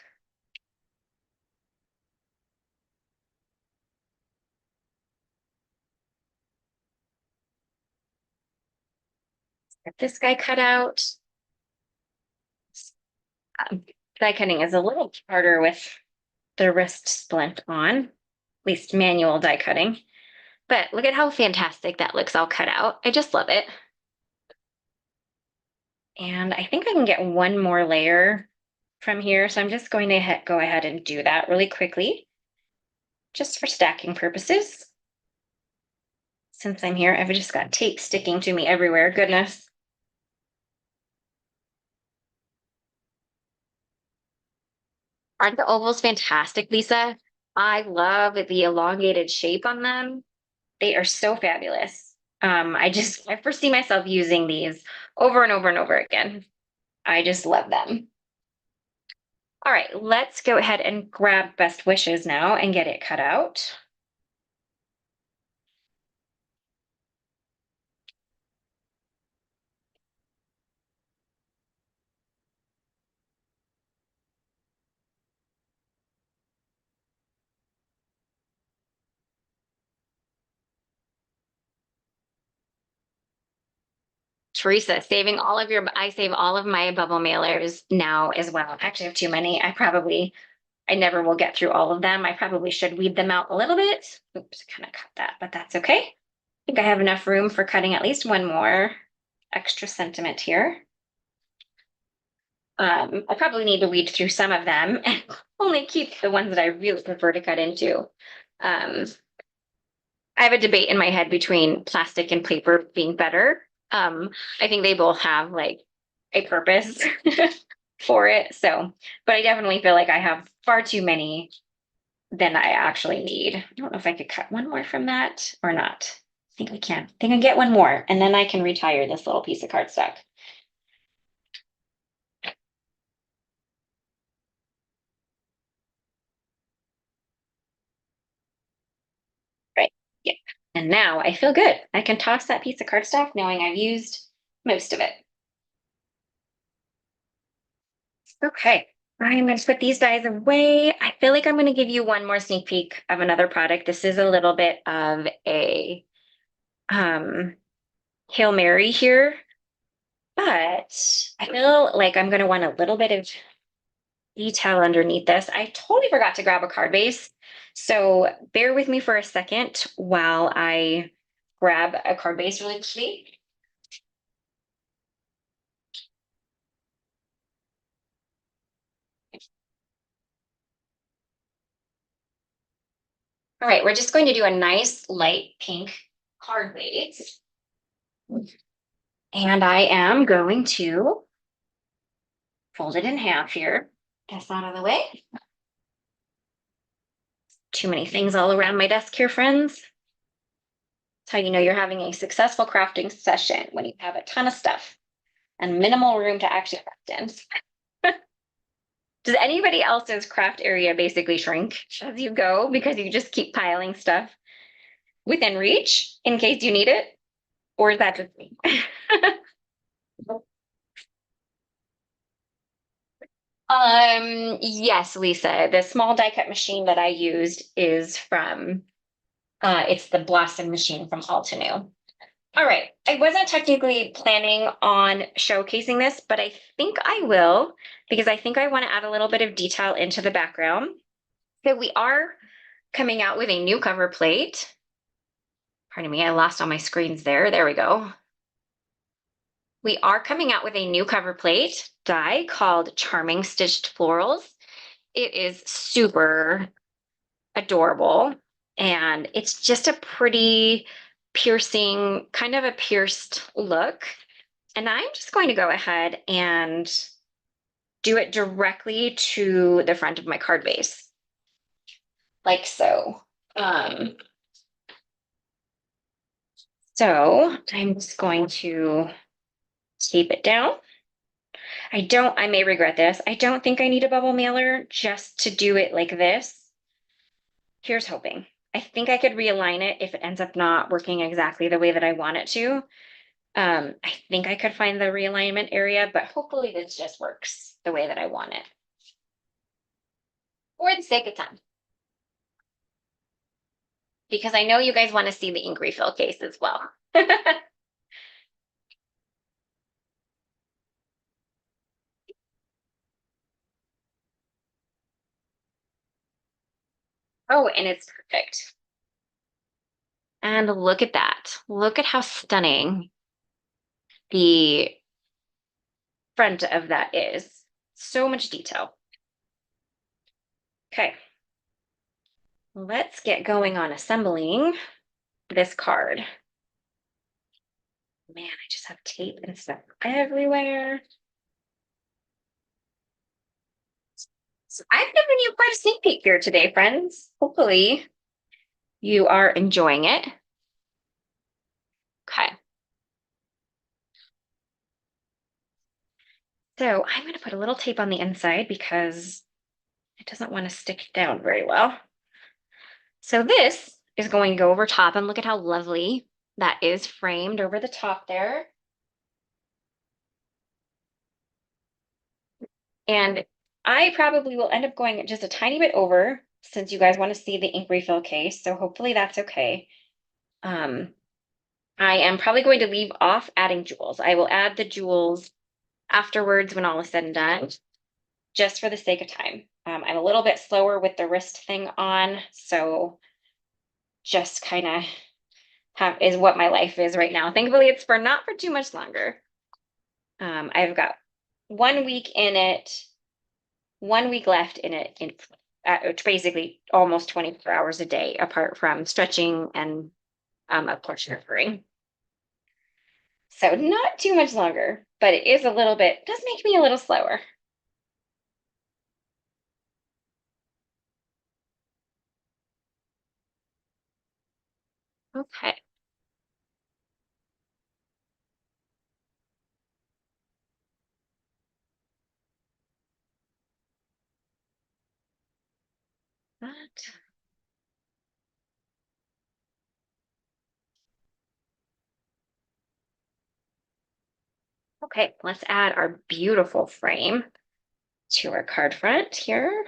Get this guy cut out. Die cutting is a little harder with the wrist splint on, at least manual die cutting. But look at how fantastic that looks all cut out. I just love it. And I think I can get one more layer from here. So I'm just going to go ahead and do that really quickly, just for stacking purposes. Since I'm here, I've just got tape sticking to me everywhere. Goodness. Aren't the ovals fantastic, Lisa? I love the elongated shape on them. They are so fabulous. I foresee myself using these over and over and over again. I just love them. All right, let's go ahead and grab Best Wishes now and get it cut out. Teresa, I save all of my bubble mailers now as well. I actually have too many. I never will get through all of them. I probably should weed them out a little bit. Oops, I kind of cut that, but that's okay. I think I have enough room for cutting at least one more extra sentiment here. I probably need to weed through some of them and only keep the ones that I really prefer to cut into. I have a debate in my head between plastic and paper being better. I think they both have like a purpose for it. So, but I definitely feel like I have far too many than I actually need. I don't know if I could cut one more from that or not. I think I can. I think I get one more and then I can retire this little piece of cardstock. Right. Yeah. And now I feel good. I can toss that piece of cardstock knowing I've used most of it. Okay. I'm going to put these dies away. I feel like I'm going to give you one more sneak peek of another product. This is a little bit of a Hail Mary here, but I feel like I'm going to want a little bit of detail underneath this. I totally forgot to grab a card base. So bear with me for a second while I grab a card base really quickly. All right, we're just going to do a nice light pink card base. And I am going to fold it in half here. Get this out of the way. Too many things all around my desk here, friends. That's how you know you're having a successful crafting session, when you have a ton of stuff and minimal room to actually craft in. Does anybody else's craft area basically shrink as you go because you just keep piling stuff within reach in case you need it? Or is that just me? Yes, Lisa. The small die cut machine that I used is from it's the Blossom machine from Altenew. All right. I wasn't technically planning on showcasing this, but I think I will because I think I want to add a little bit of detail into the background. So we are coming out with a new cover plate. Pardon me, I lost all my screens there. There we go. We are coming out with a new cover plate die called Charming Stitched Florals. It is super adorable and it's just a pretty piercing, kind of a pierced look. And I'm just going to go ahead and do it directly to the front of my card base, like so. So I'm just going to tape it down. I may regret this. I don't think I need a bubble mailer just to do it like this. Here's hoping. I think I could realign it if it ends up not working exactly the way that I want it to. I think I could find the realignment area, but hopefully this just works the way that I want it. For the sake of time. Because I know you guys want to see the ink refill case as well. Oh, and it's perfect. And look at that. Look at how stunning the front of that is. So much detail. Okay. Let's get going on assembling this card. Man, I just have tape and stuff everywhere. So I've given you quite a sneak peek here today, friends. Hopefully you are enjoying it. Okay. So I'm going to put a little tape on the inside because it doesn't want to stick down very well. So this is going to go over top, and look at how lovely that is framed over the top there. And I probably will end up going just a tiny bit over since you guys want to see the ink refill case. So hopefully that's okay. I am probably going to leave off adding jewels. I will add the jewels afterwards when all is said and done, just for the sake of time. I'm a little bit slower with the wrist thing on, so just kind of is what my life is right now. Thankfully, it's for not for too much longer. I've got 1 week in it, 1 week left in it, basically almost 24 hours a day, apart from stretching and of course recovering. So not too much longer, but it is a little bit, does make me a little slower. Okay. That. Okay, let's add our beautiful frame to our card front here.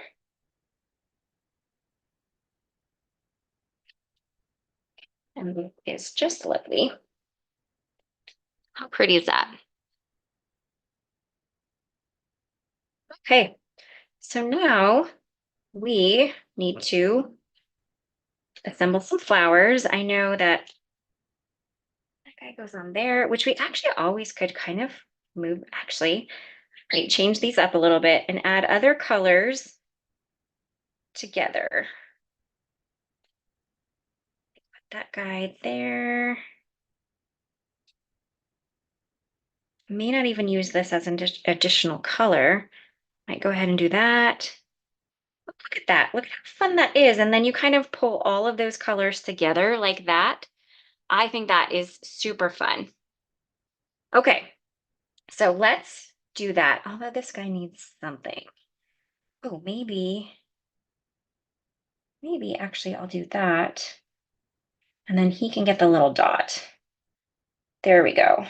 And it's just lovely. How pretty is that? Okay, so now we need to assemble some flowers. I know that guy goes on there, which we actually always could kind of move, actually, right, change these up a little bit and add other colors together. Put that guy there. May not even use this as an additional color. Might go ahead and do that. Look at that. Look how fun that is. And then you kind of pull all of those colors together like that. I think that is super fun. Okay, so let's do that. Although this guy needs something. Oh, maybe actually I'll do that. And then he can get the little dot. There we go.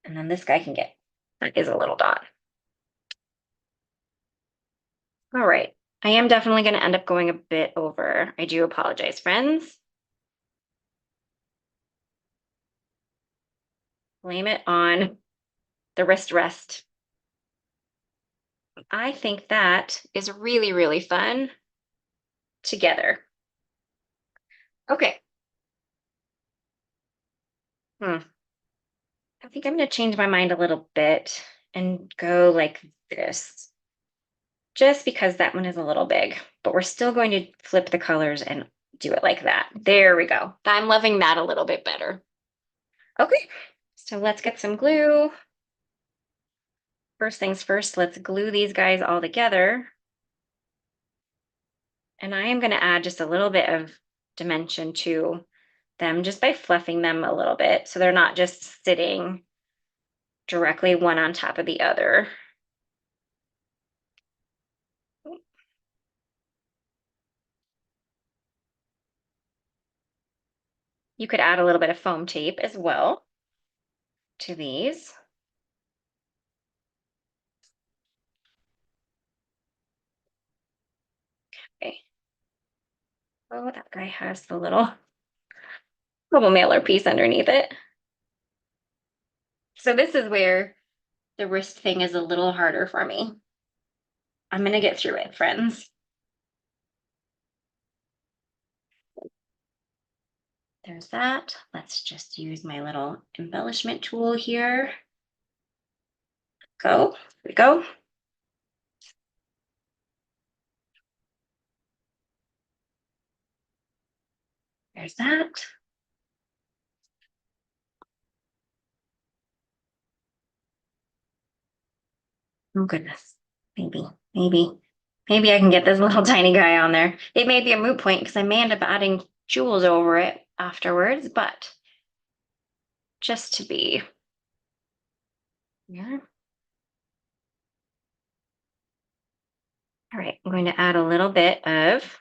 And then this guy can get, that is a little dot. All right. I am definitely going to end up going a bit over. I do apologize, friends. Blame it on the wrist rest. I think that is really, really fun together. Okay. I think I'm going to change my mind a little bit and go like this, just because that one is a little big, but we're still going to flip the colors and do it like that. There we go. I'm loving that a little bit better. Okay, so let's get some glue. First things first, let's glue these guys all together. And I am going to add just a little bit of dimension to them just by fluffing them a little bit so they're not just sitting directly one on top of the other. You could add a little bit of foam tape as well to these. Okay. Oh, that guy has the little mailer piece underneath it. So this is where the wrist thing is a little harder for me. I'm gonna get through it, friends. There's that. Let's just use my little embellishment tool here. Here we go. There's that. Oh goodness. Maybe I can get this little tiny guy on there. It may be a moot point because I may end up adding jewels over it afterwards, but just to be. Yeah. All right, I'm going to add a little bit of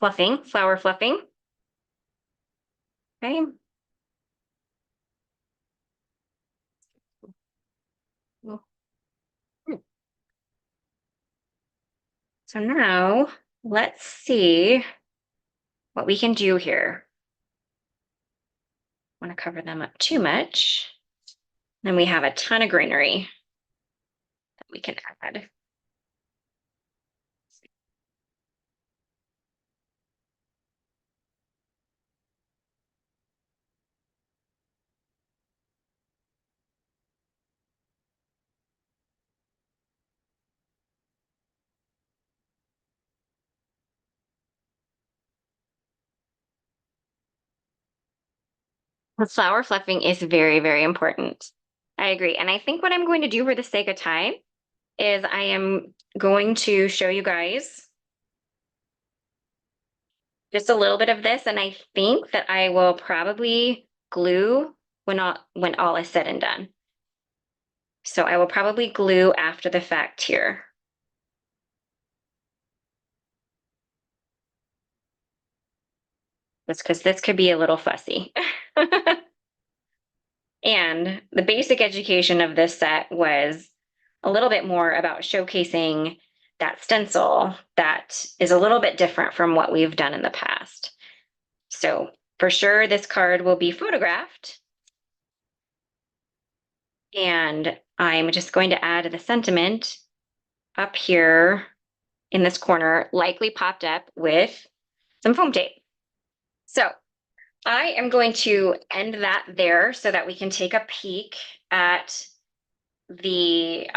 fluffing, flower fluffing. Okay. So now let's see what we can do here. I want to cover them up too much. Then we have a ton of greenery that we can add. The flower fluffing is very, very important. I agree. And I think what I'm going to do for the sake of time is I am going to show you guys just a little bit of this. And I think that I will probably glue when all is said and done. So I will probably glue after the fact here. That's because this could be a little fussy. And the basic education of this set was a little bit more about showcasing that stencil that is a little bit different from what we've done in the past. So for sure, this card will be photographed. And I'm just going to add the sentiment up here in this corner, likely popped up with some foam tape. So I am going to end that there so that we can take a peek at the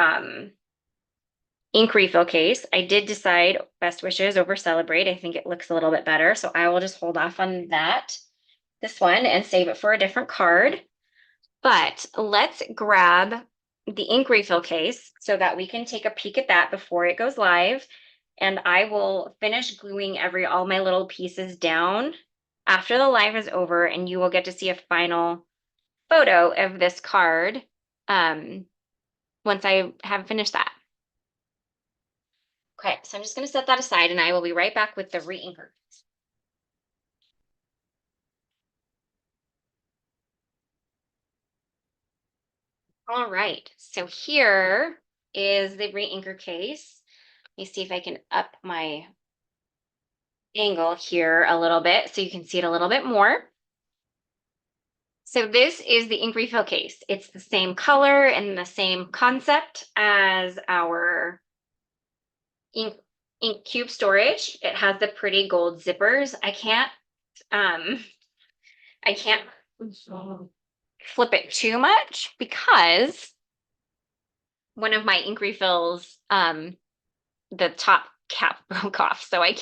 ink refill case. I did decide best wishes over celebrate. I think it looks a little bit better. So I will just hold off on this one and save it for a different card. But let's grab the ink refill case so that we can take a peek at that before it goes live. And I will finish gluing all my little pieces down after the live is over, and you will get to see a final photo of this card once I have finished that. Okay, so I'm just going to set that aside and I will be right back with the re-inker. All right, so here is the re-inker case. Let me see if I can up my angle here a little bit so you can see it a little bit more. So this is the ink refill case. It's the same color and the same concept as our ink cube storage. It has the pretty gold zippers. I can't flip it too much because one of my ink refills, the top cap broke off. So I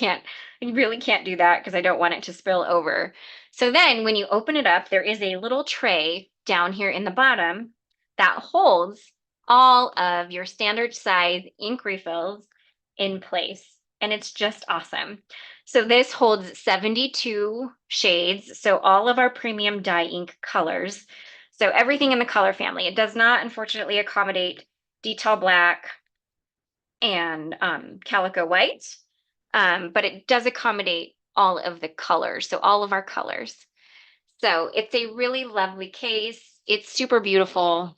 really can't do that because I don't want it to spill over. So then when you open it up, there is a little tray down here in the bottom that holds all of your standard size ink refills in place. And it's just awesome. So this holds 72 shades. So all of our premium dye ink colors. So everything in the color family. It does not, unfortunately, accommodate detail black and calico white, but it does accommodate all of the colors. So all of our colors. So it's a really lovely case. It's super beautiful.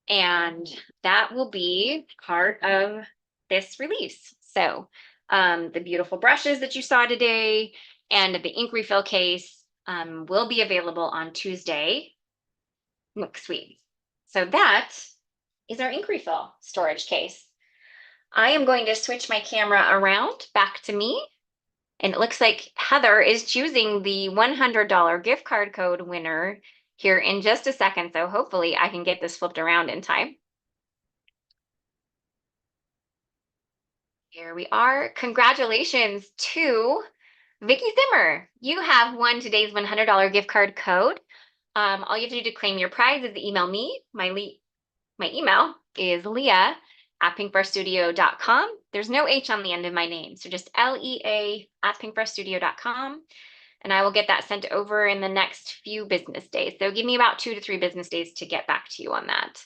And that will be part of this release. So the beautiful brushes that you saw today and the ink refill case will be available on Tuesday next week. So that is our ink refill storage case. I am going to switch my camera around back to me. And it looks like Heather is choosing the $100 gift card code winner here in just a second. So hopefully I can get this flipped around in time. Here we are. Congratulations to Vicky Zimmer. You have won today's $100 gift card code. All you have to do to claim your prize is email me. My email is leah@pinkfreshstudio.com. There's no H on the end of my name, so just LEA@pinkfreshstudio.com, and I will get that sent over in the next few business days. So give me about 2 to 3 business days to get back to you on that.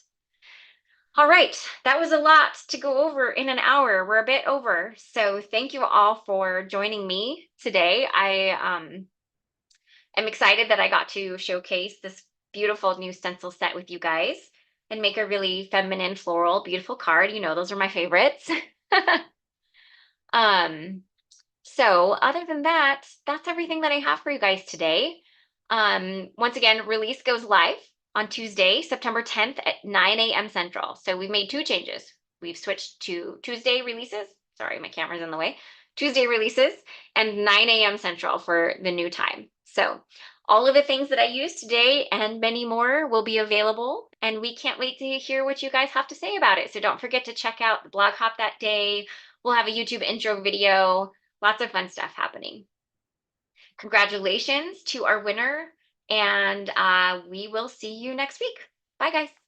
All right, that was a lot to go over in an hour. We're a bit over, so thank you all for joining me today. I am excited that I got to showcase this beautiful new stencil set with you guys and make a really feminine, floral, beautiful card. You know, those are my favorites. um, so other than that, that's everything that I have for you guys today. Once again, release goes live on Tuesday, September 10th at 9 a.m. Central. So we've made 2 changes. We've switched to Tuesday releases. Sorry, my camera's in the way. Tuesday releases and 9 a.m. Central for the new time. So all of the things that I used today and many more will be available, and we can't wait to hear what you guys have to say about it. So don't forget to check out the blog hop that day. We'll have a YouTube intro video. Lots of fun stuff happening. Congratulations to our winner, and we will see you next week. Bye, guys.